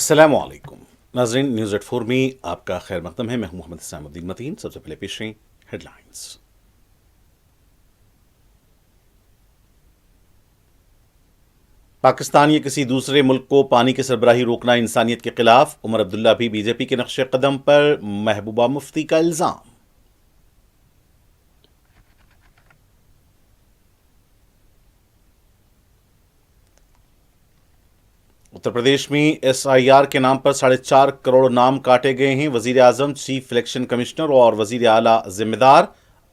अस्सलामु अलैकुम नाज़रीन, न्यूज़ एट 4 में आपका खैर मकदम है। मैं हूं मोहम्मद इस्लामुद्दीन मतीन। सबसे पहले पेश हैं हेडलाइंस। पाकिस्तान या किसी दूसरे मुल्क को पानी की सरबराही रोकना इंसानियत के खिलाफ, उमर अब्दुल्ला भी बीजेपी के नक्शे कदम पर, महबूबा मुफ्ती का इल्जाम। उत्तर प्रदेश में SIR के नाम पर 4.5 करोड़ नाम काटे गए हैं। वजीर आजम, चीफ इलेक्शन कमिश्नर और वजीर आला जिम्मेदार।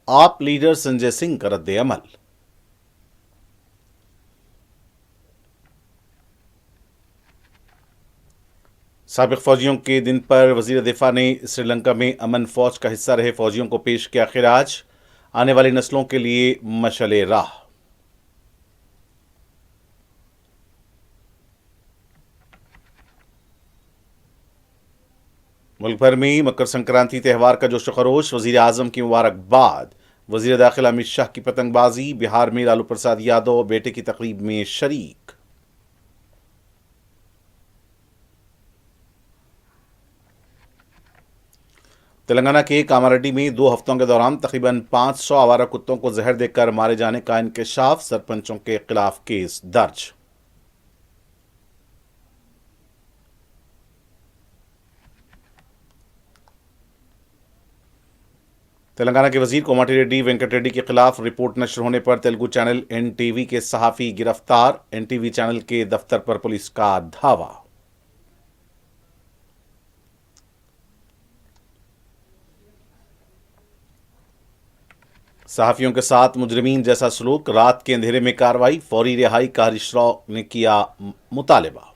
आप लीडर संजय सिंह का रद्द अमल। साबिक फौजियों के दिन पर वजीर दिफा ने श्रीलंका में अमन फौज का हिस्सा रहे फौजियों को पेश किया खिराज। आने वाली नस्लों के लिए मशअले राह। मुल्क भर में मकर संक्रांति त्यौहार का जोश खरोश, वजीर आजम की मुबारकबाद। वजीर दाखिला अमित शाह की पतंगबाजी। बिहार में लालू प्रसाद यादव बेटे की तकरीब में शरीक। तेलंगाना के कामारेड्डी में 2 हफ्तों के दौरान तकरीबन 500 आवारा कुत्तों को जहर देकर मारे जाने का इंकशाफ। सरपंचों के खिलाफ केस दर्ज। तेलंगाना के वजीर कोमाटी रेड्डी वेंकट रेड्डी के खिलाफ रिपोर्ट नश्र होने पर तेलुगु चैनल NTV के सहाफी गिरफ्तार। NTV चैनल के दफ्तर पर पुलिस का धावा। सहाफियों के साथ मुजरिमीन जैसा सलूक, रात के अंधेरे में कार्रवाई। फौरी रिहाई का हरीश राव ने किया मुतालिबा।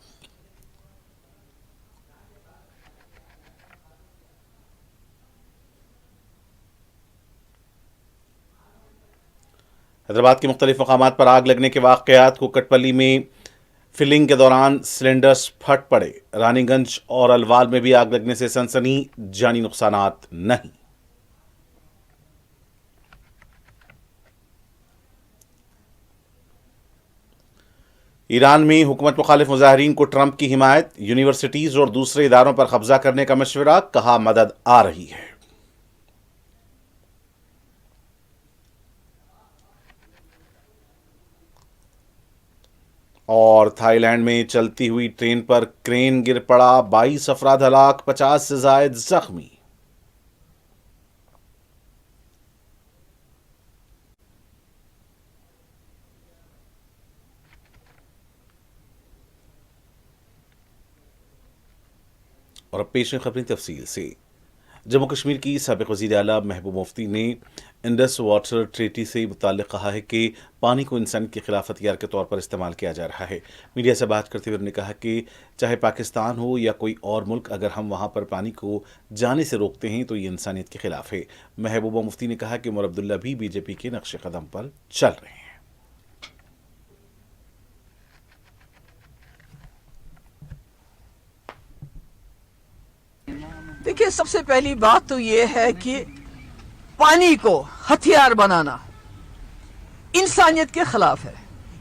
हैदराबाद के मुख्तलिफ मकामात पर आग लगने के वाक़यात। कुकटपल्ली में फिलिंग के दौरान सिलेंडर्स फट पड़े। रानीगंज और अलवाल में भी आग लगने से सनसनी, जानी नुकसानात नहीं। ईरान में हुकूमत मुखालिफ मुजाहिरीन को ट्रंप की हिमायत। यूनिवर्सिटीज और दूसरे इदारों पर कब्जा करने का मशवरा, कहा मदद आ रही है। और थाईलैंड में चलती हुई ट्रेन पर क्रेन गिर पड़ा, 22 अफराद हलाक, 50 से जायद जख्मी। और अब पेश है खबरें तफसील से। जम्मू कश्मीर की साबिक वज़ीर आला महबूबा मुफ्ती ने इंडस वाटर ट्रीटी से मुताल्लिक़ कहा है कि पानी को इंसान के खिलाफ हथियार के तौर पर इस्तेमाल किया जा रहा है। मीडिया से बात करते हुए उन्होंने कहा कि चाहे पाकिस्तान हो या कोई और मुल्क, अगर हम वहाँ पर पानी को जाने से रोकते हैं तो ये इंसानियत के खिलाफ है। महबूबा मुफ्ती ने कहा कि उमर अब्दुल्ला भी बीजेपी के नक्शे कदम पर चल रहे हैं। देखिए, सबसे पहली बात तो ये है कि पानी को हथियार बनाना इंसानियत के खिलाफ है।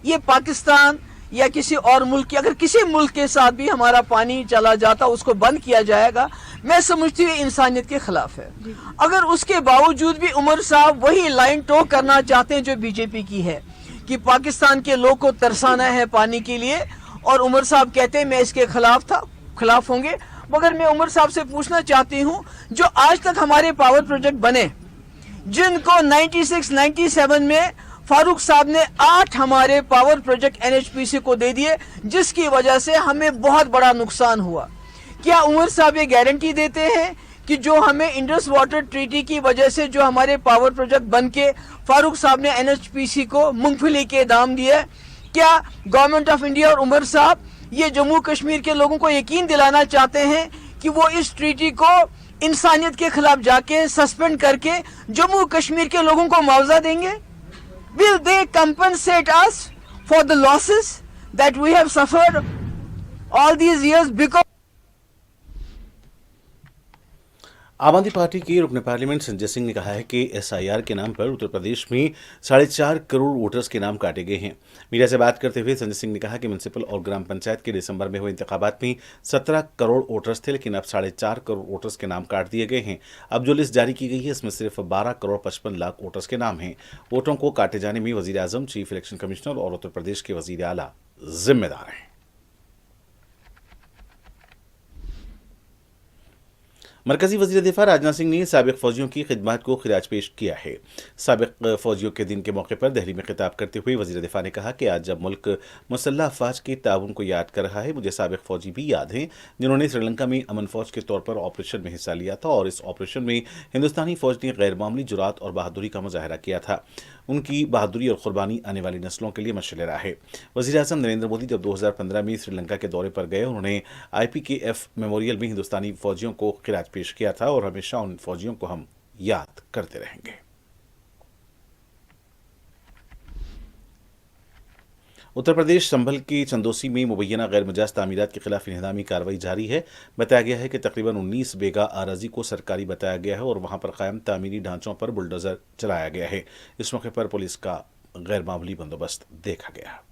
ये पाकिस्तान या किसी और मुल्क की, अगर किसी मुल्क के साथ भी हमारा पानी चला जाता, उसको बंद किया जाएगा, मैं समझती हूँ इंसानियत के खिलाफ है। अगर उसके बावजूद भी उमर साहब वही लाइन टो करना चाहते हैं जो बीजेपी की है कि पाकिस्तान के लोग को तरसाना है पानी के लिए, और उमर साहब कहते हैं मैं इसके खिलाफ होंगे। मगर मैं उमर साहब से पूछना चाहती हूं, जो आज तक हमारे पावर प्रोजेक्ट बने, जिनको 96-97 में फारूक साहब ने 8 हमारे पावर प्रोजेक्ट NHPC को दे दिए, जिसकी वजह से हमें बहुत बड़ा नुकसान हुआ, क्या उमर साहब ये गारंटी देते हैं कि जो हमें इंडस वाटर ट्रीटी की वजह से जो हमारे पावर प्रोजेक्ट बन के फारूक साहब ने NHPC को मूंगफली के दाम दिए, क्या गवर्नमेंट ऑफ इंडिया और उमर साहब ये जम्मू कश्मीर के लोगों को यकीन दिलाना चाहते हैं कि वो इस ट्रीटी को इंसानियत के खिलाफ जाके सस्पेंड करके जम्मू कश्मीर के लोगों को मुआवजा देंगे? Will they compensate us for the losses that we have suffered all these years because आम आदमी पार्टी के रुकन पार्लियामेंट संजय सिंह ने कहा है कि एसआईआर के नाम पर उत्तर प्रदेश में 4.5 करोड़ वोटर्स के नाम काटे गए हैं। मीडिया से बात करते हुए संजय सिंह ने कहा कि म्यूनसिपल और ग्राम पंचायत के दिसंबर में हुए इंतखाबात में 17 करोड़ वोटर्स थे, लेकिन अब 4.5 करोड़ वोटर्स के नाम काट दिए गए हैं। अब जो लिस्ट जारी की गई है इसमें सिर्फ 12 करोड़ 55 लाख वोटर्स के नाम हैं। वोटों को काटे जाने में वजीर आजम, चीफ इलेक्शन कमिश्नर और उत्तर प्रदेश के वजीर आला जिम्मेदार हैं। मरकजी वजीर दिफा राजनाथ सिंह ने साबिक फौजियों की खिदमत को खिराज पेश किया है। साबिक फौजियों के दिन के मौके पर दिल्ली में खिताब करते हुए वजीर दिफा ने कहा कि आज जब मुल्क मुसल्लह अफवाज के ताउन को याद कर रहा है, मुझे साबिक फौजी भी याद हैं जिन्होंने श्रीलंका में अमन फौज के तौर पर ऑपरेशन में हिस्सा लिया था और इस ऑपरेशन में हिंदुस्तानी फौज ने गैर मामूली जुरात और बहादुरी का मुजाहरा किया था। उनकी बहादुरी और कुर्बानी आने वाली नस्लों के लिए मशअल है। वज़ीर आज़म नरेंद्र मोदी जब 2015 में श्रीलंका के दौरे पर गए, उन्होंने IPKF मेमोरियल में हिंदुस्तानी फौजियों को खिराज पेश किया था और हमेशा उन फौजियों को हम याद करते रहेंगे। उत्तर प्रदेश संभल की चंदोसी में मुबैना गैर मुजाज तामीरात के खिलाफ इंहदामी कार्रवाई जारी है। बताया गया है कि तकरीबन 19 बीघा आराजी को सरकारी बताया गया है और वहां पर कायम तामीरी ढांचों पर बुलडोजर चलाया गया है। इस मौके पर पुलिस का गैर मामूली बंदोबस्त देखा गया।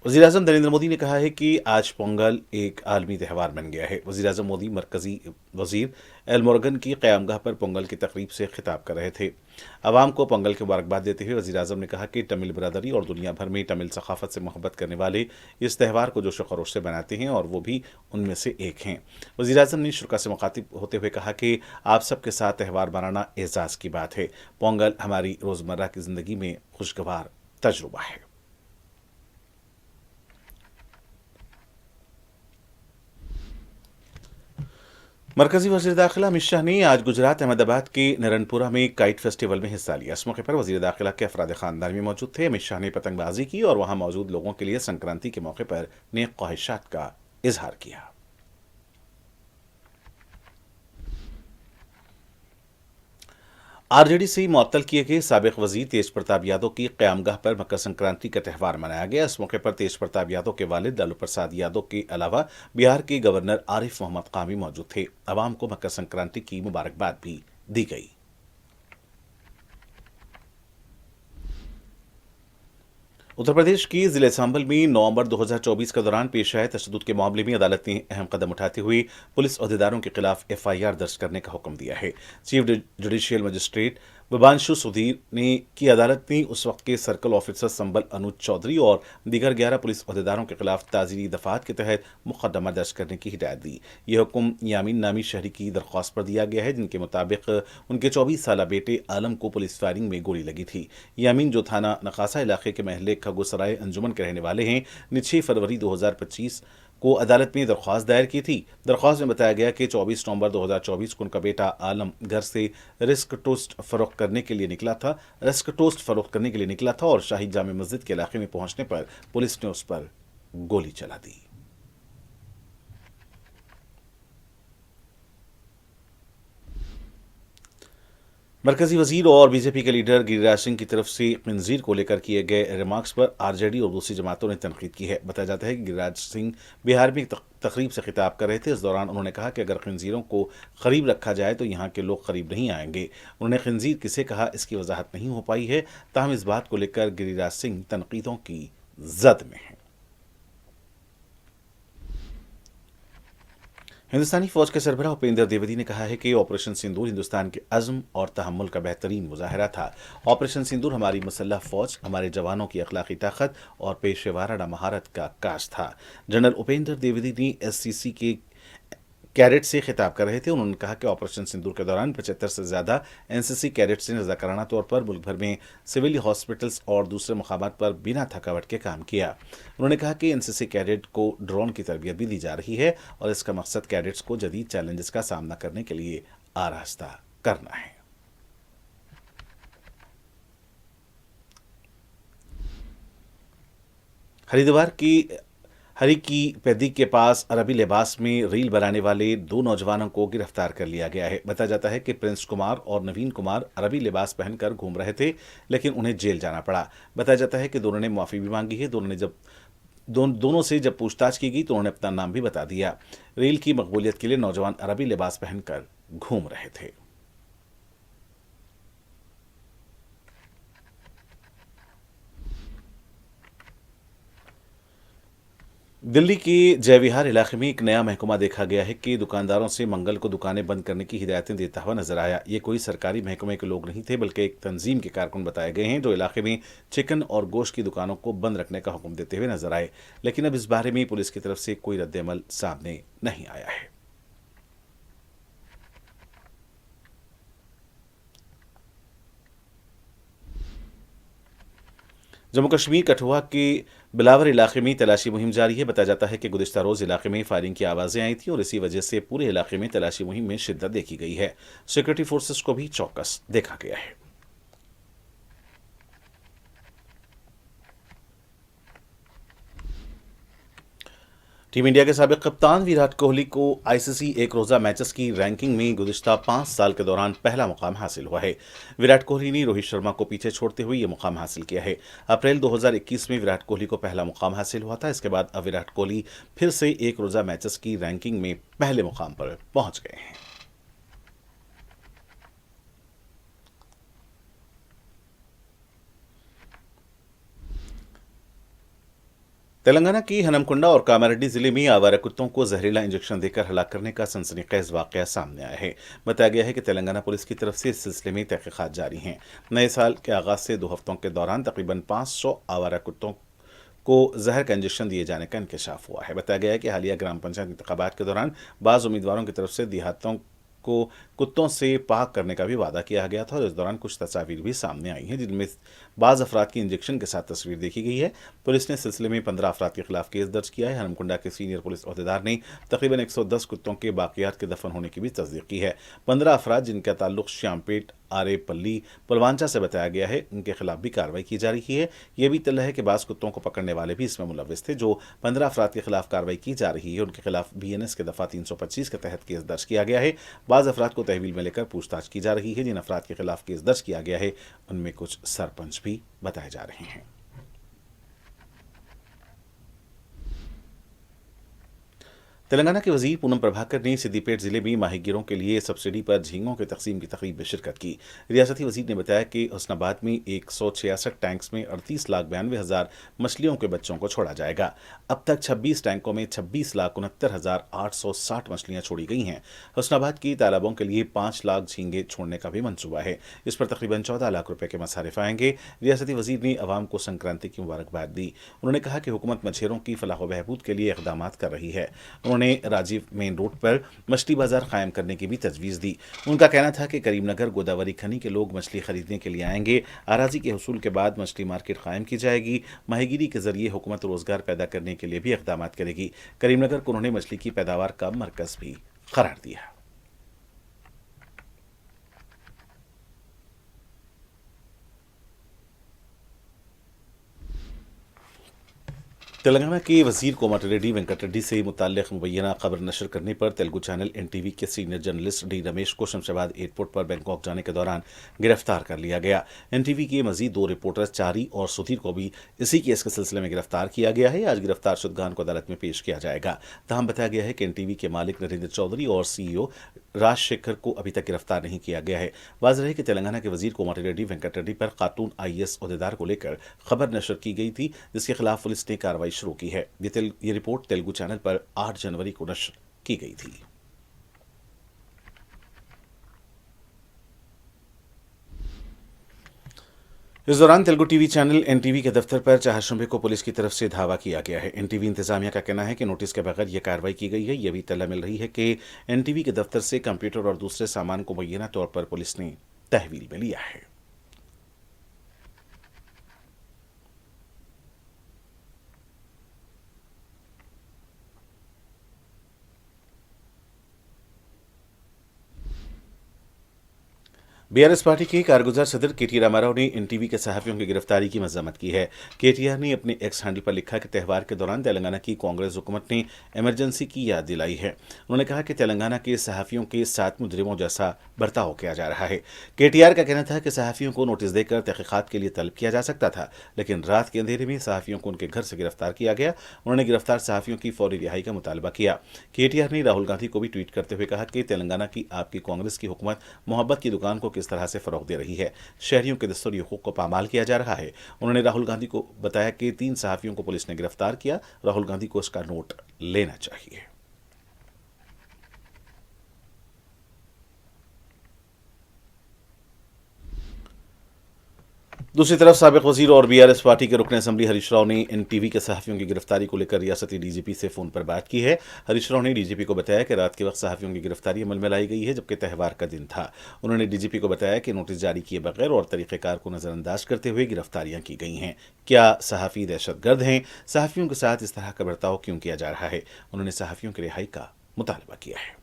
वज़ीर आज़म नरेंद्र मोदी ने कहा है कि आज पोंगल एक आलमी त्यौहार बन गया है। वज़ीर आज़म मोदी मरकजी वज़ीर एल मोरगन की क़यामगाह पर पोंगल की तकरीब से खिताब कर रहे थे। आवाम को पोंगल की मुबारकबाद देते हुए वज़ीर आज़म ने कहा कि तमिल बरादरी और दुनिया भर में तमिल सकाफ़त से मोहब्बत करने वाले इस त्यौहार को जोश व खरोश से बनाते हैं और वो भी उनमें से एक हैं। वज़ीर आज़म ने शुरा से मुखातिब होते हुए कहा कि आप सबके साथ त्यौहार मनाना एजाज़ की बात है। पोंगल हमारी रोज़मर्रा की ज़िंदगी में खुशगवार तजुर्बा है। मरकजी वज़ीर दाखिला अमित शाह ने आज गुजरात अहमदाबाद के नरनपुरा में काइट फेस्टिवल में हिस्सा लिया। इस मौके पर वज़ीर दाखिला के अफराद ख़ानदान भी मौजूद थे। अमित शाह ने पतंगबाजी की और वहां मौजूद लोगों के लिए संक्रांति के मौके पर नेक ख्वाहिशात का इजहार किया। आरजेडी से मुअत्तल किए गए साबिक वजीर तेज प्रताप यादव की क़यामगाह पर मकर संक्रांति का त्यौहार मनाया गया। इस मौके पर तेज प्रताप यादव के वालिद लालू प्रसाद यादव के अलावा बिहार के गवर्नर आरिफ मोहम्मद खान भी मौजूद थे। आवाम को मकर संक्रांति की मुबारकबाद भी दी गई। उत्तर प्रदेश की जिले सांभल में नवंबर 2024 के दौरान पेश आए तशद्दुद के मामले में अदालत ने अहम कदम उठाते हुए पुलिस अहदेदारों के खिलाफ FIR दर्ज करने का हुक्म दिया है। Chief judicial magistrate Vibhanshu Sudhir ने की अदालत ने उस वक्त के सर्कल ऑफिसर संभल अनुज चौधरी और दीगर 11 पुलिस अहदेदारों के खिलाफ ताज़ीरी दफात के तहत मुकदमा दर्ज करने की हिदायत दी। यह हुक्म यामीन नामी शहरी की दरख्वास्त पर दिया गया है, जिनके मुताबिक उनके 24 साला बेटे आलम को पुलिस फायरिंग में गोली लगी थी। यामीन, जो थाना नकासा इलाके के महल्ले खगोसराय अंजुमन के रहने वाले हैं, ने 6 फरवरी 2025 को अदालत में दरख्वास्त दायर की थी। दरख्वास्त में बताया गया कि 24 नवंबर 2024 को उनका बेटा आलम घर से रिस्क टोस्ट फरोख्त करने के लिए निकला था और शाही जामे मस्जिद के इलाके में पहुंचने पर पुलिस ने उस पर गोली चला दी। मरकजी वजीर और बीजेपी के लीडर गिरिराज सिंह की तरफ से खिंजीर को लेकर किए गए रिमार्क्स पर आरजेडी और दूसरी जमातों ने तनकीद की है। बताया जाता है कि गिरिराज सिंह बिहार में एक तकरीब से खिताब कर रहे थे। इस दौरान उन्होंने कहा कि अगर खिंजीरों को करीब रखा जाए तो यहाँ के लोग करीब नहीं आएंगे। उन्होंने खिंजीर किसे कहा इसकी वजाहत नहीं हो पाई है, ताहम इस बात को लेकर गिरिराज सिंह तनकीदों की जद में है। हिंदुस्तानी फौज के सरबराह उपेंद्र द्विवेदी ने कहा है कि ऑपरेशन सिंदूर हिंदुस्तान के अज़्म और तहम्मुल का बेहतरीन मुजाहरा था। ऑपरेशन सिंदूर हमारी मुसल्लह फौज, हमारे जवानों की अखलाकी ताकत और पेशेवाराना महारत का काश था। जनरल उपेंद्र द्विवेदी ने SCC के कैडेट से खिताब कर रहे थे। उन्होंने कहा कि ऑपरेशन सिंदूर के दौरान 75 से ज़्यादा NCC कैडेट्स ने रज़ाकाराना तौर पर मुल्क भर में सिविल हॉस्पिटल्स और दूसरे मकामात पर बिना थकावट के काम किया। उन्होंने कहा कि NCC कैडेट को ड्रोन की तरबियत भी दी जा रही है और इसका मकसद कैडेट्स को जदीद चैलेंजेस का सामना करने के लिए आरास्ता करना है। हरिद्वार की हरी की पैदी के पास अरबी लिबास में रील बनाने वाले 2 नौजवानों को गिरफ्तार कर लिया गया है। बताया जाता है कि प्रिंस कुमार और नवीन कुमार अरबी लिबास पहनकर घूम रहे थे, लेकिन उन्हें जेल जाना पड़ा। बताया जाता है कि दोनों ने माफ़ी भी मांगी है। दोनों ने जब दोनों से जब पूछताछ की गई तो उन्होंने अपना नाम भी बता दिया। रील की मकबूलियत के लिए नौजवान अरबी लिबास पहनकर घूम रहे थे। दिल्ली के जय विहार इलाके में एक नया महकमा देखा गया है कि दुकानदारों से मंगल को दुकानें बंद करने की हिदायतें देता हुआ नजर आया। ये कोई सरकारी महकमे के लोग नहीं थे, बल्कि एक तंजीम के कारकुन बताए गए हैं जो इलाके में चिकन और गोश्त की दुकानों को बंद रखने का हुक्म देते हुए नजर आए। लेकिन अब इस बारे में पुलिस की तरफ से कोई रद्द-ए-अमल सामने नहीं आया है। जम्मू कश्मीर कठुआ के बिलावर इलाके में तलाशी मुहिम जारी है। बताया जाता है कि गुज़िश्ता रोज इलाके में फायरिंग की आवाजें आई थी और इसी वजह से पूरे इलाके में तलाशी मुहिम में शिद्दत देखी गई है। सिक्योरिटी फोर्सेस को भी चौकस देखा गया है। टीम इंडिया के साबिक कप्तान विराट कोहली को आईसीसी एक रोजा मैचेस की रैंकिंग में गुज़िश्ता 5 साल के दौरान पहला मुकाम हासिल हुआ है। विराट कोहली ने रोहित शर्मा को पीछे छोड़ते हुए यह मुकाम हासिल किया है। अप्रैल 2021 में विराट कोहली को पहला मुकाम हासिल हुआ था। इसके बाद अब विराट कोहली फिर से एक रोजा मैचेस की रैंकिंग में पहले मुकाम पर पहुंच गए हैं। तेलंगाना की हनमकुंडा और कामारेड्डी जिले में आवारा कुत्तों को जहरीला इंजेक्शन देकर हलाक करने का सनसनीखेज वाकया सामने आया है। बताया गया है कि तेलंगाना पुलिस की तरफ से इस सिलसिले में तहकीकात जारी हैं। नए साल के आगाज से 2 हफ्तों के दौरान तकरीबन 500 आवारा कुत्तों को जहर का इंजेक्शन दिए जाने का इंकशाफ हुआ है। बताया गया है कि हालिया ग्राम पंचायत इंतखाबात के दौरान बाज़ उम्मीदवारों की तरफ से देहातों को कुत्तों से पाक करने का भी वादा किया गया था और इस दौरान कुछ तस्वीर भी सामने आई हैं, जिनमें बाज़ अफराद की इंजेक्शन के साथ तस्वीर देखी गई है। पुलिस ने सिलसिले में 15 अफराद के खिलाफ केस दर्ज किया है। हनमकुंडा के सीनियर पुलिस अहदेदार ने तकरीबन 110 कुत्तों के बाकियात के दफन होने की भी तस्दीक की है। 15 अफराद जिनका ताल्लुक श्यामपेट, आरेपल्ली, पलवांचा से बताया गया है, उनके खिलाफ भी कार्रवाई की जा रही है। यह भी तल्ला है कि बाज़ कुत्तों को पकड़ने वाले भी इसमें मुलविस थे। जो 15 अफराद के खिलाफ कार्रवाई की जा रही है उनके खिलाफ BNS के दफ़ा 325 के तहत केस दर्ज किया गया है। बाज़ अफराद को तहवील में लेकर पूछताछ की जा रही है। जिन अफराद के खिलाफ केस दर्ज किया गया है उनमें कुछ सरपंच भी बताए जा रहे हैं। तेलंगाना के वजीर पूनम प्रभाकर ने सिद्दीपेट जिले में माहीगीरों के लिए सब्सिडी पर झींगों के तकसीम की तकरीब में शिरकत की। रियासती वजीर ने बताया कि हुस्नाबाद में 166 टैंक्स में 38,92,000 मछलियों के बच्चों को छोड़ा जाएगा। अब तक 26 टैंकों में 26,69,860 मछलियां छोड़ी गई हैं। हुस्नाबाद की तालाबों के लिए 5 लाख झींगे छोड़ने का भी मंसूबा है। इस पर तकरीबन 14 लाख रुपए के मसारिफ आएंगे। रियासती वजीर ने अवाम को संक्रांति की मुबारकबाद दी। उन्होंने कहा कि हुकूमत मछेरों की फलाह व बहबूद के लिए इकदाम कर रही है। उन्होंने राजीव मेन रोड पर मछली बाजार कायम करने की भी तजवीज़ दी। उनका कहना था कि करीमनगर गोदावरी खनी के लोग मछली खरीदने के लिए आएंगे। अराजी के हुसूल के बाद मछली मार्केट कायम की जाएगी। माहीगीरी के जरिए हुकूमत रोजगार पैदा करने के लिए भी इकदाम करेगी। करीमनगर को उन्होंने मछली की पैदावार का मरकज भी करार दिया। तेलंगाना के वजीर कोमटिरेड्डी वेंकट रेड्डी से मुताल्लिक मुबैना खबर नशर करने पर तेलुगु चैनल NTV के सीनियर जर्नलिस्ट डी रमेश को शमशाबाद एयरपोर्ट पर बैंकॉक जाने के दौरान गिरफ्तार कर लिया गया। NTV के मजीद 2 रिपोर्टर्स चारी और सुधीर को भी इसी केस के सिलसिले में गिरफ्तार किया गया है। आज गिरफ्तार शुदगान को अदालत में पेश किया जाएगा। तहम बताया गया है कि NTV के मालिक नरेंद्र चौधरी और CEO राजशेखर को अभी तक गिरफ्तार नहीं किया गया है। वाज़ेह है कि तेलंगाना के वजीर कोमटिरेड्डी वेंकट रेड्डी पर खातून IAS अहदेदार को लेकर खबर नशर की गई थी, जिसके खिलाफ पुलिस ने कार्रवाई शुरू की है। ये रिपोर्ट तेलुगु चैनल पर 8 जनवरी को नशर की गई थी। इस दौरान तेलुगु टीवी चैनल NTV के दफ्तर पर चाहशुंबे को पुलिस की तरफ से धावा किया गया है। NTV इंतजामिया का कहना है कि नोटिस के बगैर यह कार्रवाई की गई है। यह भी तल्ला मिल रही है कि NTV के दफ्तर से कंप्यूटर और दूसरे सामान को मुय्यना तौर पर पुलिस ने तहवील में लिया है। बीआरएस पार्टी के कारगुजार सदर केटी रामाराव ने एनटीवी के सहाफियों की गिरफ्तारी की मजम्मत की है। केटीआर ने अपने एक्स हैंडल पर लिखा कि त्यौहार के दौरान तेलंगाना की कांग्रेस हुकूमत ने इमरजेंसी की याद दिलाई है। उन्होंने कहा कि तेलंगाना के सहाफियों के साथ मुजरिमों जैसा बर्ताव किया जा रहा है। केटीआर का कहना था कि सहाफियों को नोटिस देकर तहकीकात के लिए तलब किया जा सकता था, लेकिन रात के अंधेरे में सहाफियों को उनके घर से गिरफ्तार किया गया। उन्होंने गिरफ्तार सहाफियों की फौरी रिहाई का मुतालबा किया। केटीआर ने राहुल गांधी को भी ट्वीट करते हुए कहा कि तेलंगाना की आपकी कांग्रेस की हुकूमत मोहब्बत की दुकान को किस तरह से फरोग दे रही है, शहरियों के दस्तूरी हुकूक को पामाल किया जा रहा है। उन्होंने राहुल गांधी को बताया कि 3 सहाफियों को पुलिस ने गिरफ्तार किया। राहुल गांधी को इसका नोट लेना चाहिए। दूसरी तरफ साबिक वजीर और बीआरएस पार्टी के रुकन असम्बली हरीश राव ने एनटीवी के सहाफियों की गिरफ्तारी को लेकर रियासती डीजीपी से फोन पर बात की है। हरीश राव ने डीजीपी को बताया कि रात के वक्त सहाफियों की गिरफ्तारी अमल में लाई गई है, जबकि त्यौहार का दिन था। उन्होंने डीजीपी को बताया कि नोटिस जारी किए बगैर और तरीक़ेकार को नजरअंदाज करते हुए गिरफ्तारियां की गई हैं। क्या सहाफी दहशतगर्द हैं? सहाफियों के साथ इस तरह का बर्ताव क्यों किया जा रहा है? उन्होंने सहाफियों की रिहाई का मुतालबा किया है।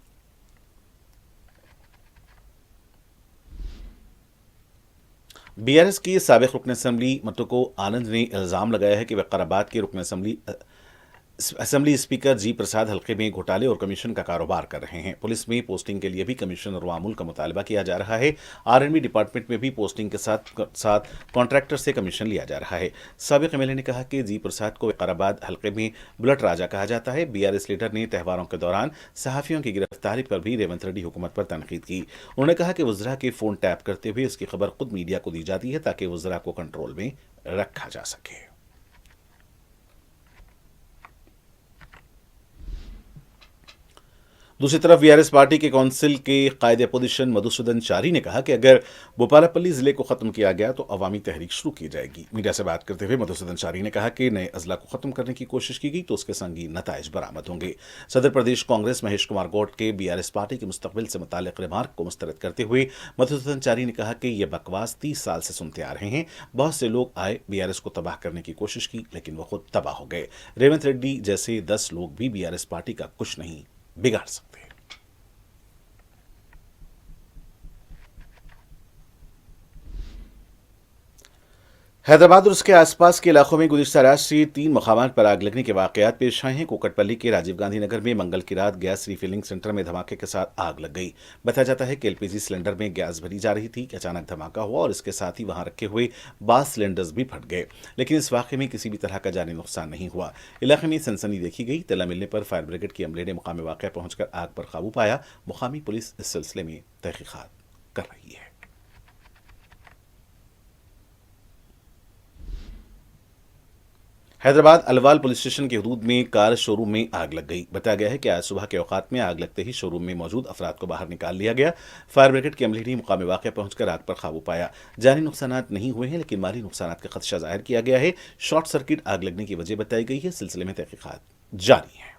बीआरएस की साबिक रुकन असम्बली मटुको आनंद ने इल्जाम लगाया है कि वक़ाराबाद के रुकन असम्बली स्पीकर जी प्रसाद हल्के में घोटाले और कमीशन का कारोबार कर रहे हैं। पुलिस में पोस्टिंग के लिए भी कमीशन और मामूल का मुतालबा किया जा रहा है। आरएनबी डिपार्टमेंट में भी पोस्टिंग के साथ साथ कॉन्ट्रैक्टर से कमीशन लिया जा रहा है। साबिक एमएलए ने कहा कि जी प्रसाद को वक़ाराबाद हल्के में बुलेट राजा कहा जाता है। बीआरएस लीडर ने त्यौहारों के दौरान सहाफियों की गिरफ्तारी पर भी रेवंत रेड्डी हुकूमत पर तनकीद की। उन्होंने कहा कि वज़रा के फोन टैप करते हुए इसकी खबर खुद मीडिया को दी जाती है ताकि वज़रा को कंट्रोल में रखा जा सके। दूसरी तरफ बीआरएस पार्टी के काउंसिल के कायदे अपोजिशन मधुसूदन चारी ने कहा कि अगर भोपालपल्ली जिले को खत्म किया गया तो अवामी तहरीक शुरू की जाएगी। मीडिया से बात करते हुए मधुसूदन चारी ने कहा कि नए अजला को खत्म करने की कोशिश की गई तो उसके संगीन नताइज बरामद होंगे। सदर प्रदेश कांग्रेस महेश कुमार गौड के बीआरएस पार्टी के मुस्तकबिल से मुताल्लिक रिमार्क को मुस्तरद करते हुए मधुसूदन चारी ने कहा कि यह बकवास 30 साल से सुनते आ रहे हैं। बहुत से लोग आए, बीआरएस को तबाह करने की कोशिश की, लेकिन वो खुद तबाह हो गए। रेवंत रेड्डी जैसे 10 लोग भी बीआरएस पार्टी का कुछ नहीं बिगाड़ सकते। हैदराबाद और उसके आसपास के इलाकों में गुज़िश्ता रात से 3 मकामात पर आग लगने के वाक़यात पेश आए हैं। कोकटपल्ली के राजीव गांधी नगर में मंगल की रात गैस रिफिलिंग सेंटर में धमाके के साथ आग लग गई। बताया जाता है कि एलपीजी सिलेंडर में गैस भरी जा रही थी कि अचानक धमाका हुआ और इसके साथ ही वहां रखे हुए 12 सिलेंडर्स भी फट गए, लेकिन इस वाक़े में किसी भी तरह का जानी नुकसान नहीं हुआ। इलाके में सनसनी देखी गई। तला मिलने पर फायर ब्रिगेड की अमले ने मुकामी वाक़या पहुंचकर आग पर काबू पाया। मुकामी पुलिस इस सिलसिले में तहकीकात कर रही है। हैदराबाद अलवाल पुलिस स्टेशन के हदूद में कार शोरूम में आग लग गई। बताया गया है कि आज सुबह के औकात में आग लगते ही शोरूम में मौजूद अफराद को बाहर निकाल लिया गया। फायर ब्रिगेड के अमले ने मुकामी वाक़या पहुंचकर आग पर काबू पाया। जानी नुकसान नहीं हुए हैं, लेकिन माली नुकसान का खदशा जाहिर किया गया है। शॉर्ट सर्किट आग लगने की वजह बताई गई है। सिलसिले में तहकीकात जारी है।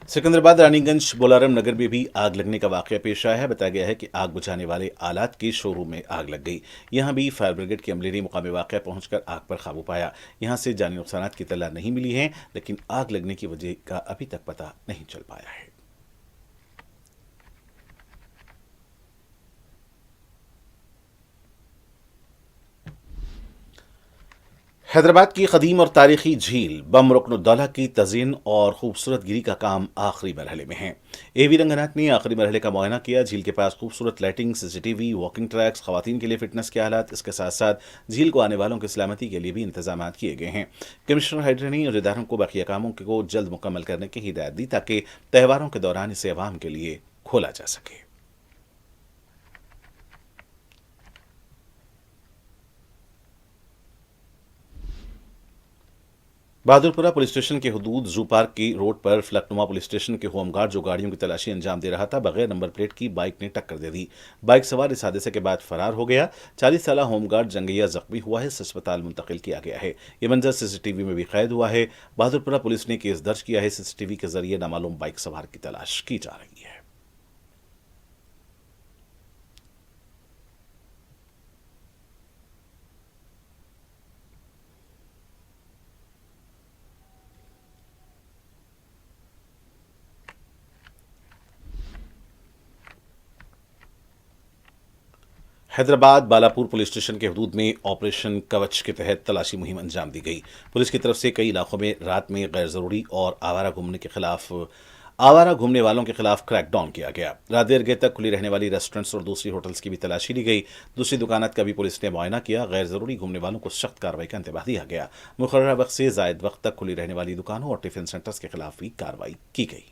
सिकंदराबाद रानीगंज बोलारम नगर में भी आग लगने का वाकया पेश आया है। बताया गया है कि आग बुझाने वाले आलात के शोरूम में आग लग गई। यहां भी फायर ब्रिगेड के अमले ने मुकामी वाकया पहुंचकर आग पर काबू पाया। यहां से जानी नुकसान की इत्तला नहीं मिली है, लेकिन आग लगने की वजह का अभी तक पता नहीं चल पाया है। हैदराबाद की कदीम और तारीखी झील बम रुकनुद्दौला की तज़ीन और खूबसूरत गिरी का काम आखिरी मरहले में है। एवी रंगनाथ ने आखिरी मरहले का मुआयना किया। झील के पास खूबसूरत लाइटिंग, सीसीटीवी, वॉकिंग ट्रैक्स, खवातीन के लिए फिटनेस के हालात, इसके साथ साथ झील को आने वालों की सलामती के लिए भी इंतजाम किए गए हैं। कमिश्नर हाइड्रा ने इदारों को बाकी कामों को जल्द मुकम्मल करने की हिदायत दी ताकि त्योहारों के दौरान इसे अवाम के लिए खोला जा सके। बहादुरपुरा पुलिस स्टेशन के हदूद जू पार्क की रोड पर फ्लकनुमा पुलिस स्टेशन के होमगार्ड जो गाड़ियों की तलाशी अंजाम दे रहा था, बगैर नंबर प्लेट की बाइक ने टक्कर दे दी। बाइक सवार इस हादसे के बाद फरार हो गया। 40 साला होमगार्ड जंगैया जख्मी हुआ है, अस्पताल मुंतकिल किया गया है। ये मंजर सीसीटीवी में भी कैद हुआ है। बहादुरपुरा पुलिस ने केस दर्ज किया है। सीसीटीवी के जरिए नामालूम बाइक सवार की तलाश की जा रही है। हैदराबाद बालापुर पुलिस स्टेशन के हदूद में ऑपरेशन कवच के तहत तलाशी मुहिम अंजाम दी गई। पुलिस की तरफ से कई इलाकों में रात में गैर जरूरी और आवारा घूमने वालों के खिलाफ क्रैकडाउन किया गया। रात देर गए तक खुली रहने वाली रेस्टोरेंट्स और दूसरी होटल्स की भी तलाशी ली गई। दूसरी दुकानात का भी पुलिस ने मुआयना किया। गैर जरूरी घूमने वालों को सख्त कार्रवाई का इंतबाह दिया गया। मुकर्ररा वक्त से जायद वक्त तक खुली रहने वाली दुकानों और टिफिन सेंटर्स के खिलाफ भी कार्रवाई की गई।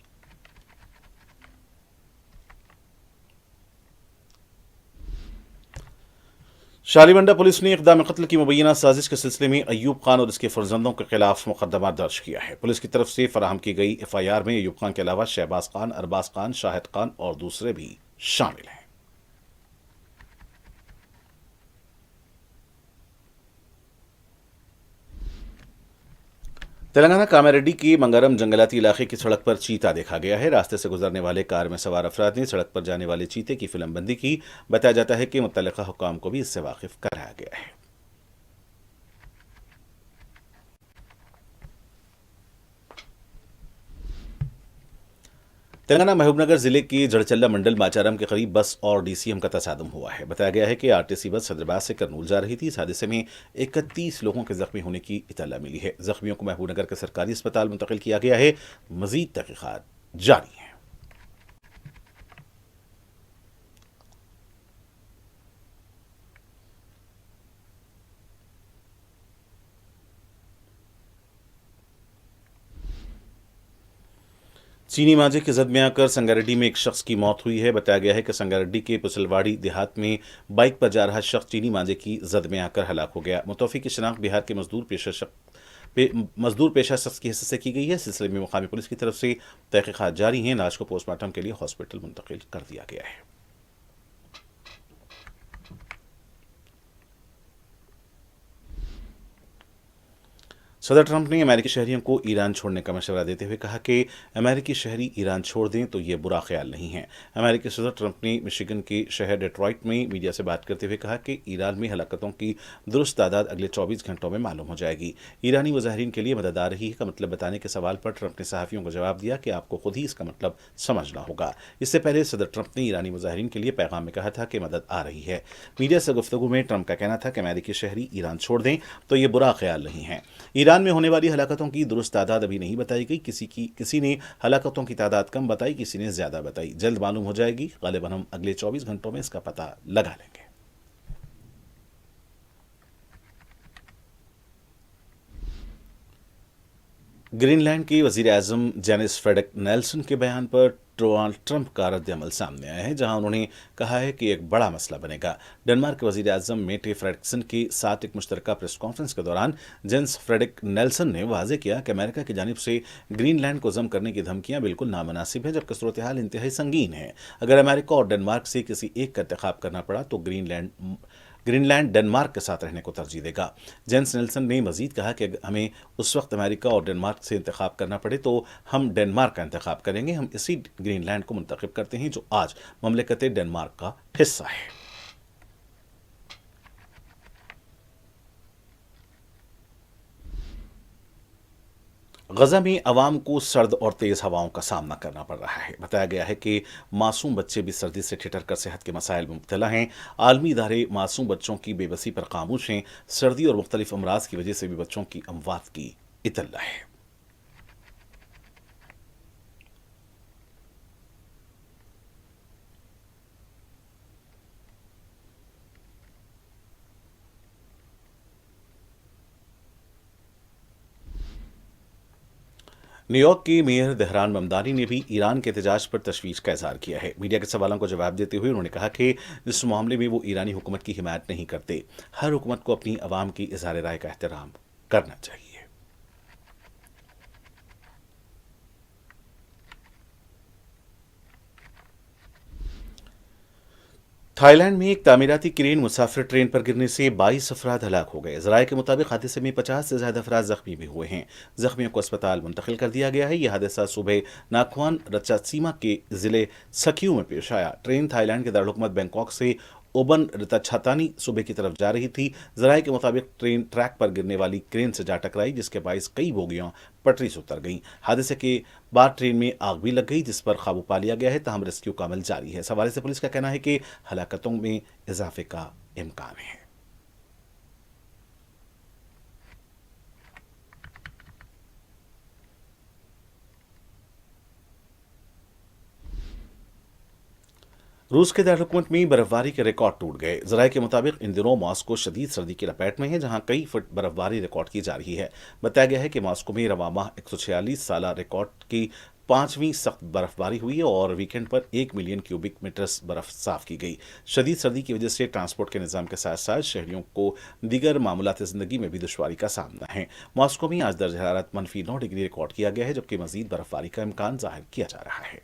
शालीमंडा पुलिस ने इक़दाम कत्ल की मुबैना साजिश के सिलसिले में अयूब खान और इसके फर्जंदों के खिलाफ मुकदमा दर्ज किया है। पुलिस की तरफ से फराहम की गई एफआईआर में अयूब खान के अलावा शहबाज खान, अरबाज खान, शाहिद खान और दूसरे भी शामिल हैं। तेलंगाना कामारेड्डी के मंगरम जंगलाती इलाके की सड़क पर चीता देखा गया है। रास्ते से गुजरने वाले कार में सवार अफराद ने सड़क पर जाने वाले चीते की फिल्मबंदी की। बताया जाता है कि मुतल्लिका हुक्काम को भी इससे वाकिफ कराया गया है। तेलंगाना महबूबनगर जिले के जड़चल्ला मंडल माचारम के करीब बस और डीसीएम का तसादम हुआ है। बताया गया है कि आरटीसी बस हैदराबाद से करनूल जा रही थी। इस हादसे में 31 लोगों के जख्मी होने की इत्तला मिली है। जख्मियों को महबूबनगर के सरकारी अस्पताल मुंतकिल किया गया है। मजीद तहकीकात जारी है। चीनी मांझे की जद में आकर संगारेड्डी में एक शख्स की मौत हुई है। बताया गया है कि संगारेड्डी के पुसलवाड़ी देहात में बाइक पर जा रहा शख्स चीनी मांझे की जद में आकर हलाक हो गया। मुतवफ़ी की शनाख्त बिहार के मजदूर पेशा शख्स की हैसियत से की गई है। सिलसिले में मुकामी पुलिस की तरफ से तहकीकात जारी हैं। लाश को पोस्टमार्टम के लिए हॉस्पिटल मुंतकिल कर दिया गया है। सदर ट्रंप ने अमेरिकी शहरियों को ईरान छोड़ने का मशवरा देते हुए कहा कि अमेरिकी शहरी ईरान छोड़ दें तो ये बुरा ख्याल नहीं है। अमेरिकी सदर ट्रंप ने मिशिगन के शहर डेट्रॉइट में मीडिया से बात करते हुए कहा कि ईरान में हलाकतों की दुरुस्त तादाद अगले 24 घंटों में मालूम हो जाएगी। ईरानी मुजाहिरीन के लिए मदद आ रही है का मतलब बताने के सवाल पर ट्रंप ने सहाफ़ियों को जवाब दिया कि आपको खुद ही इसका मतलब समझना होगा। इससे पहले सदर ट्रंप ने ईरानी मुजाहिरीन के लिए पैगाम में कहा था कि मदद आ रही है। मीडिया से गुफ्तगू में ट्रंप का कहना था कि अमेरिकी शहरी ईरान छोड़ दें तो ये बुरा ख्याल नहीं है। ईरान में होने वाली हलाकतों की दुरुस्त तादाद अभी नहीं बताई गई। किसी ने हलाकतों की तादाद कम बताई, किसी ने ज्यादा बताई। जल्द मालूम हो जाएगी। गालिबन हम अगले 24 घंटों में इसका पता लगा लेंगे। ग्रीनलैंड के वजीर आजम जेनिस फ्रेडरिक नेल्सन के बयान पर डोनाल्ड ट्रंप का रद्द-ए-अमल सामने आया है, जहां उन्होंने कहा है कि एक बड़ा मसला बनेगा। डेनमार्क के वजीर आजम मेटे फ्रेडरिक्सन के साथ एक मुश्तरका प्रेस कॉन्फ्रेंस के दौरान जेंस फ्रेडरिक नेल्सन ने वाजे किया कि अमेरिका की जानिब से ग्रीनलैंड को जम करने की धमकियां बिल्कुल नामुनासिब है, जबकि सूरत हाल इंतहाई संगीन है। अगर अमेरिका और डेनमार्क से किसी एक का इंतखाब करना पड़ा तो ग्रीनलैंड डेनमार्क के साथ रहने को तरजीह देगा। जेंस नेल्सन ने मजीद कहा कि हमें उस वक्त अमेरिका और डेनमार्क से इंतखाब करना पड़े तो हम डेनमार्क का इंतखाब करेंगे। हम इसी ग्रीनलैंड को मुंतखब करते हैं जो आज ममलिकत डेनमार्क का हिस्सा है। गजा में अवाम को सर्द और तेज हवाओं का सामना करना पड़ रहा है। बताया गया है कि मासूम बच्चे भी सर्दी से ठिठर कर सेहत के मसाइल में मुब्तला हैं। आलमी इदारे मासूम बच्चों की बेबसी पर खामोश हैं। सर्दी और मुख्तलिफ अमराज की वजह से भी बच्चों की अमवात की इतला है। न्यूयॉर्क की मेयर दहरान ममदानी ने भी ईरान के एहतजाज पर तशवीश का इजहार किया है। मीडिया के सवालों को जवाब देते हुए उन्होंने कहा कि इस मामले में वो ईरानी हुकूमत की हिमायत नहीं करते। हर हुकूमत को अपनी अवाम की इजहार राय का एहतराम करना चाहिए। थाईलैंड में एक तामीराती क्रेन मुसाफिर ट्रेन पर गिरने से 22 अफराद हलाक हो गए। ज़राए के मुताबिक हादसे में 50 से ज़्यादा अफराद जख्मी भी हुए हैं। जख्मियों को अस्पताल मुंतकिल कर दिया गया है। यह हादसा सुबह नाखवान रचासीमा के ज़िले सकियू में पेश आया। ट्रेन थाईलैंड के दारुल हुकूमत बैंकॉक से ओबन रिता छातानी सुबह की तरफ जा रही थी। जराये के मुताबिक ट्रेन ट्रैक पर गिरने वाली क्रेन से जा टकराई, जिसके बायस कई बोगियां पटरी से उतर गईं। हादसे के बाद ट्रेन में आग भी लग गई, जिस पर काबू पा लिया गया है, ताहम रेस्क्यू का अमल जारी है। इस हवाले से पुलिस का कहना है कि हलाकतों में इजाफे का इम्कान है। रूस के दारकूमत में बर्फबारी के रिकॉर्ड टूट गए। जराये के मुताबिक इन दिनों मॉस्को शदीद सर्दी की लपेट में है, जहां कई फुट बर्फबारी रिकॉर्ड की जा रही है। बताया गया है कि मॉस्को में रवा माह 146 साल रिकॉर्ड की 5वीं सख्त बर्फबारी हुई और वीकेंड पर 1 मिलियन क्यूबिक मीटर्स बर्फ साफ की गई। शदीद सर्दी की वजह से ट्रांसपोर्ट के निज़ाम के साथ साथ शहरियों को दीगर मामूलात ज़िंदगी में भी दुश्वारी का सामना है। मॉस्को में आज दर्ज हरारत -9 डिग्री रिकॉर्ड किया गया है, जबकि मजीद बर्फबारी का इम्कान जाहिर किया जा रहा है।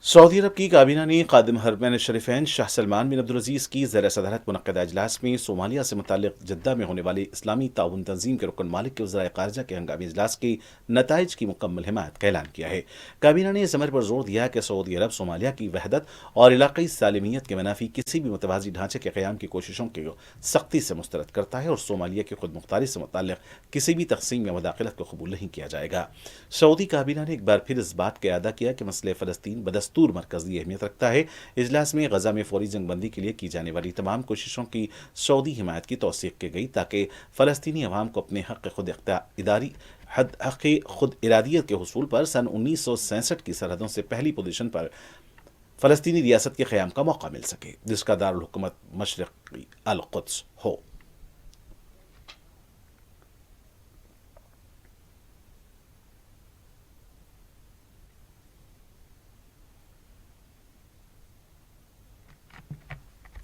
सऊदी अरब की काबीना ने खादिम हरमैन शरीफैन शाह सलमान बिन अब्दुल-अजीज़ की ज़ेर सदारत मुनक़्क़दा इजलास में सोमालिया से मुतल्लिक़ जद्दा में होने वाले इस्लामी ताउन तंजीम के रुकन मालिक के वज़राए ख़ारिजा के हंगामी इजलास के नताइज की मुकम्मल हिमायत का ऐलान किया है। काबीना ने इस अमर पर जोर दिया कि सऊदी अरब सोमालिया की वहदत और इलाक़ाई सालिमियत के मनाफी किसी भी मुतवाज़ी ढांचे के क़याम की कोशिशों को सख्ती से मुस्तरद करता है और सोमालिया की खुद मुख्तारी से मुतल्लिक़ किसी भी तक़सीम या मुदाखलत को कबूल नहीं किया जाएगा। सऊदी काबीना ने एक बार फिर इस बात का अदा किया कि मसले फ़लस्तीन बदस्तूर मरकज़ी अहमियत रखता है। इजलास में गजा में फौरी जंगबंदी के लिए की जाने वाली तमाम कोशिशों की सऊदी हिमायत की तौसीक़ की गई, ताकि फ़लस्तीनी अवाम को अपने हक़ खुद इरादियत के हुसूल पर सन 1967 की सरहदों से पहली पोजीशन पर फ़लस्तीनी रियासत के क़याम का मौका मिल सके, जिसका दारुल हुकूमत मशरिक़ी अल कुद्स हो।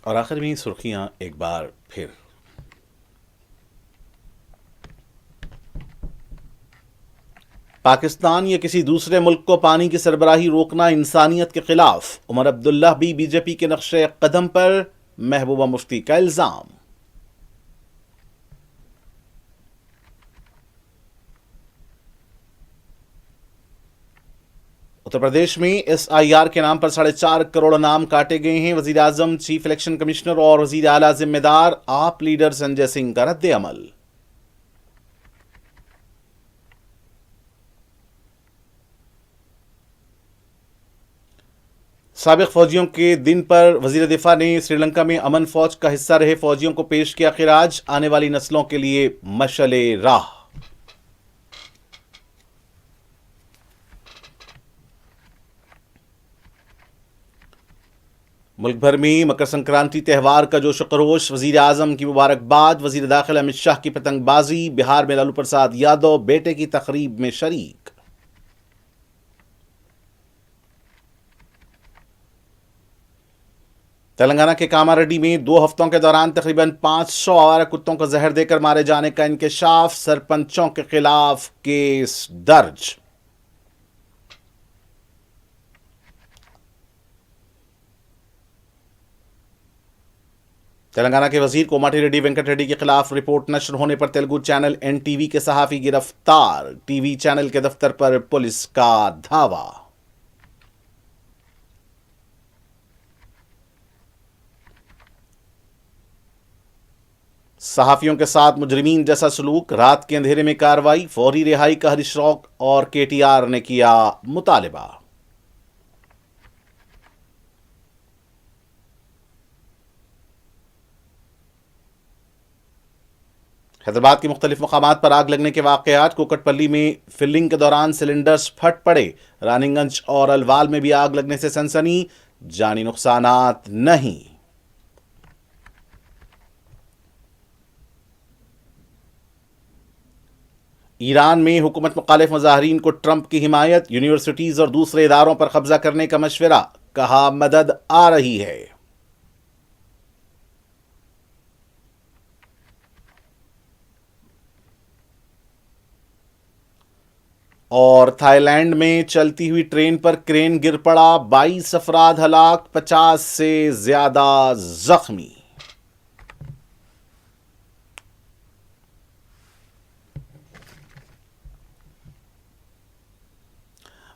और आखिर में सुर्खियां एक बार फिर। पाकिस्तान या किसी दूसरे मुल्क को पानी की सरबराही रोकना इंसानियत के खिलाफ, उमर अब्दुल्ला भी बीजेपी के नक्शे कदम पर, महबूबा मुफ्ती का इल्जाम। उत्तर प्रदेश में SIR के नाम पर 4.5 करोड़ नाम काटे गए हैं। वजीर आजम, चीफ इलेक्शन कमिश्नर और वजीर आला जिम्मेदार, आप लीडर संजय सिंह का रद्द अमल। साबिक फौजियों के दिन पर वजीर दिफा ने श्रीलंका में अमन फौज का हिस्सा रहे फौजियों को पेश किया खिराज, आने वाली नस्लों के लिए मशअले राह। मुल्क भर में मकर संक्रांति त्यौहार का जोश खरोश, वजीर आजम की मुबारकबाद, वजीर दाखिला अमित शाह की पतंगबाजी, बिहार में लालू प्रसाद यादव बेटे की तकरीब में शरीक। तेलंगाना के कामारेड्डी में 2 हफ्तों के दौरान तकरीबन 500 आवारा कुत्तों को जहर देकर मारे जाने का इंकशाफ, सरपंचों के खिलाफ केस दर्ज। तेलंगाना के वजीर कोमाटी रेड्डी वेंकट रेड्डी के खिलाफ रिपोर्ट नश्र होने पर तेलुगु चैनल NTV के सहाफ़ी गिरफ्तार, टीवी चैनल के दफ्तर पर पुलिस का धावा। सहाफियों के साथ मुजरिमीन जैसा सलूक, रात के अंधेरे में कार्रवाई, फौरी रिहाई का हरीश रौक और KTR ने किया मुतालिबा। हैदराबाद के मुख्तलिफ मकामात पर आग लगने के वाकयात, कुकटपल्ली में फिलिंग के दौरान सिलेंडर्स फट पड़े, रानीगंज और अलवाल में भी आग लगने से सनसनी, जानी नुकसानात नहीं। ईरान में हुकूमत मुखालिफ मुजाहरीन को ट्रंप की हिमायत, यूनिवर्सिटीज और दूसरे इदारों पर कब्जा करने का मशवरा, कहा मदद आ रही है। और थाईलैंड में चलती हुई ट्रेन पर क्रेन गिर पड़ा, 22 अफराद हलाक, 50 से ज्यादा जख्मी।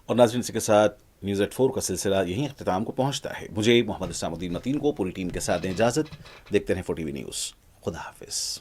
اور ناظرین اسی کے ساتھ نیوز ایٹ 4 کا سلسلہ یہیں اختتام کو پہنچتا ہے. مجھے محمد اسلام الدین متین کو پوری ٹیم کے ساتھ دیں اجازت. دیکھتے رہیں 4 ٹی وی نیوز. خدا حافظ.